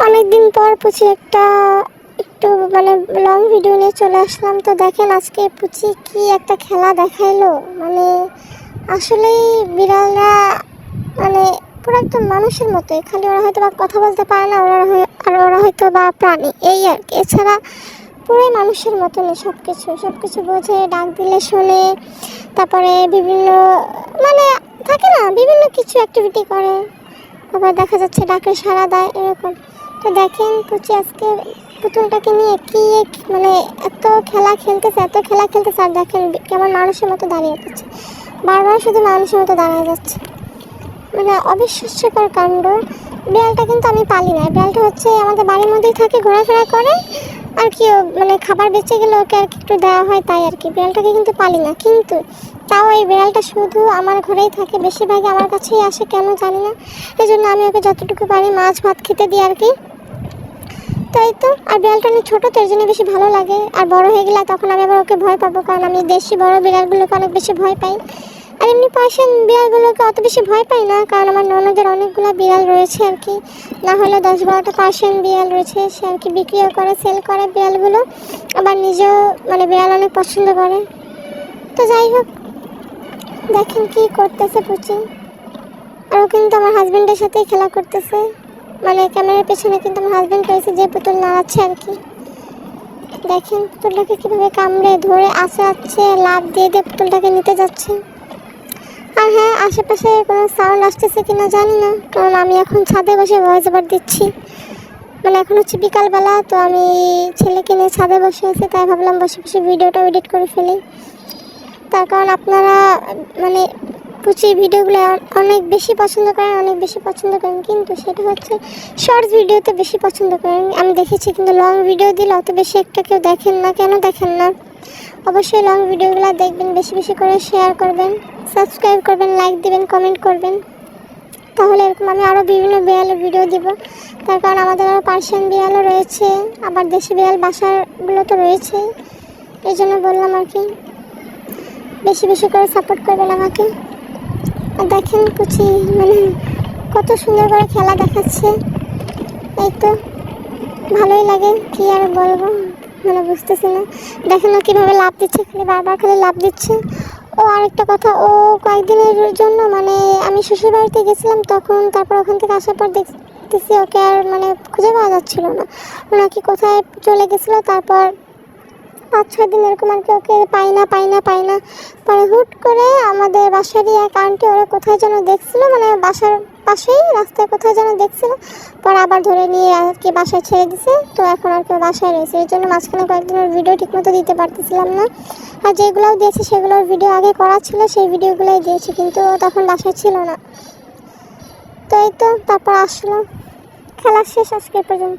অনেকদিন পর পুচি একটু মানে লং ভিডিও নিয়ে চলে আসলাম। তো দেখেন আজকে পুচি কি একটা খেলা দেখাইলো। মানে আসলেই বিড়ালরা মানে পুরো একদম মানুষের মতোই, খালি ওরা হয়তো বা কথা বলতে পারে না, ওরা হয়তো বা প্রাণী, এই আর কি। এছাড়া পুরোই মানুষের মতনই সব কিছু বোঝে, ডাক দিলে শোনে, তারপরে বিভিন্ন মানে থাকে না, বিভিন্ন কিছু অ্যাক্টিভিটি করে, আবার দেখা যাচ্ছে ডাকে সাড়া দেয়, এরকম। তো দেখেন পুচি আজকে পুতুলটাকে নিয়ে কি মানে এত খেলা খেলতেছে আর দেখেন কেমন মানুষের মতো দাঁড়িয়ে যাচ্ছে, বারবার শুধু মানুষের মতো দাঁড়িয়ে যাচ্ছে। মানে অবিশ্বাস্যকর কাণ্ড। বিড়ালটা কিন্তু আমি পালি না, বিড়ালটা হচ্ছে আমাদের বাড়ির মধ্যেই থাকে, ঘোরাফেরা করে আর কি। মানে খাবার বেঁচে গেলে ওকে আর কি একটু দেওয়া হয়, তাই আর কি। বিড়ালটাকে কিন্তু পালি না, কিন্তু তাও এই বিড়ালটা শুধু আমার ঘরেই থাকে, বেশিরভাগই আমার কাছেই আসে, কেন জানি না। এই জন্য আমি ওকে যতটুকু পারি মাছ ভাত খেতে দিই আর কি। তাই তো। আর বিড়ালটা অনেক ছোটো, তো এর জন্য বেশি ভালো লাগে। আর বড় হয়ে গেলে তখন আমি আবার ওকে ভয় পাবো, কারণ আমি দেশি বড় বিড়ালগুলোকে অনেক বেশি ভয় পাই। আর এমনি পার্সিয়ান বিড়ালগুলোকে অত বেশি ভয় পাই না, কারণ আমার ননদের অনেকগুলো বিড়াল রয়েছে আর কি। না হলে 10-12টা পার্সিয়ান বিড়াল রয়েছে, সে আর কি বিক্রিও করে, সেল করে বিড়ালগুলো। আবার নিজেও মানে বিড়াল অনেক পছন্দ করে। তো যাই হোক, দেখেন কি করতেছে পুচি। আর ও কিন্তু আমার হাজব্যান্ডের সাথেই খেলা করতেছে, মানে ক্যামেরার পেছনে কিন্তু আমার হাজব্যান্ড রয়েছে, যে পুতুল নাড়াচ্ছে আর কি। দেখেন পুতুলটাকে কীভাবে কামড়ে ধরে আছড়াচ্ছে, লাফ দিয়ে পুতুলটাকে নিতে যাচ্ছে। আর হ্যাঁ, আশেপাশে কোনো সাউন্ড আসতেছে কিনা জানি না, কারণ আমি এখন ছাদে বসে ভয়েস ওভার দিচ্ছি। মানে এখন হচ্ছে বিকালবেলা, তো আমি ছেলেকে নিয়ে ছাদে বসে আছি, তাই ভাবলাম বসে বসে ভিডিওটা এডিট করে ফেলি। তার কারণ আপনারা মানে পুচির ভিডিওগুলো অনেক বেশি পছন্দ করেন, কিন্তু সেটা হচ্ছে শর্টস ভিডিওতে বেশি পছন্দ করেন আমি দেখেছি। কিন্তু লং ভিডিও দিলে অত বেশি একটা কেউ দেখেন না, কেন দেখেন না? অবশ্যই লং ভিডিওগুলো দেখবেন, বেশি বেশি করে শেয়ার করবেন, সাবস্ক্রাইব করবেন, লাইক দিবেন, কমেন্ট করবেন। তাহলে এরকম আমি আরও বিভিন্ন বিড়ালের ভিডিও দিব। তার কারণ আমাদের আরও পার্সিয়ান বিড়ালও রয়েছে, আবার দেশি বিড়াল বাসারগুলো তো রয়েছে। এই জন্য বললাম আর কি, বেশি বেশি করে সাপোর্ট করবেন আমাকে। আর দেখেন পুচি মানে কত সুন্দর করে খেলা দেখাচ্ছে, এই তো ভালোই লাগে, কি আর বলবো, মানে বুঝতেছি না। দেখেন না কীভাবে লাফ দিচ্ছে, বারবার খালি লাফ দিচ্ছে। ও আরেকটা কথা, ও কয়েকদিনের জন্য মানে আমি শ্বশুরবাড়িতে গেছিলাম তখন, তারপর ওখান থেকে আসার পর দেখতেছি ওকে আর মানে খুঁজে পাওয়া যাচ্ছিল না, ওনাকে কোথায় চলে গেছিলো। তারপর 5-6 দিন এরকম আর কি ওকে পাই না। পরে হুট করে আমাদের বাসারই এক আন্টি ওরা কোথায় যেন দেখছিলো, মানে বাসার পাশেই রাস্তায় কোথায় যেন দেখছিলো, পরে আবার ধরে নিয়ে আর কি বাসায় ছেড়ে দিছে। তো এখন আর কি বাসায় রয়েছে, এই জন্য মাঝখানে কয়েকদিনের ভিডিও ঠিকমতো দিতে পারতেছিলাম না। আর যেগুলোও দিয়েছি সেগুলোর ভিডিও আগে করা ছিল, সেই ভিডিওগুলোই দিয়েছি, কিন্তু তখন বাসায় ছিল না। তো এই তো, তারপর আসলো, খেলা শেষ আজকে পর্যন্ত।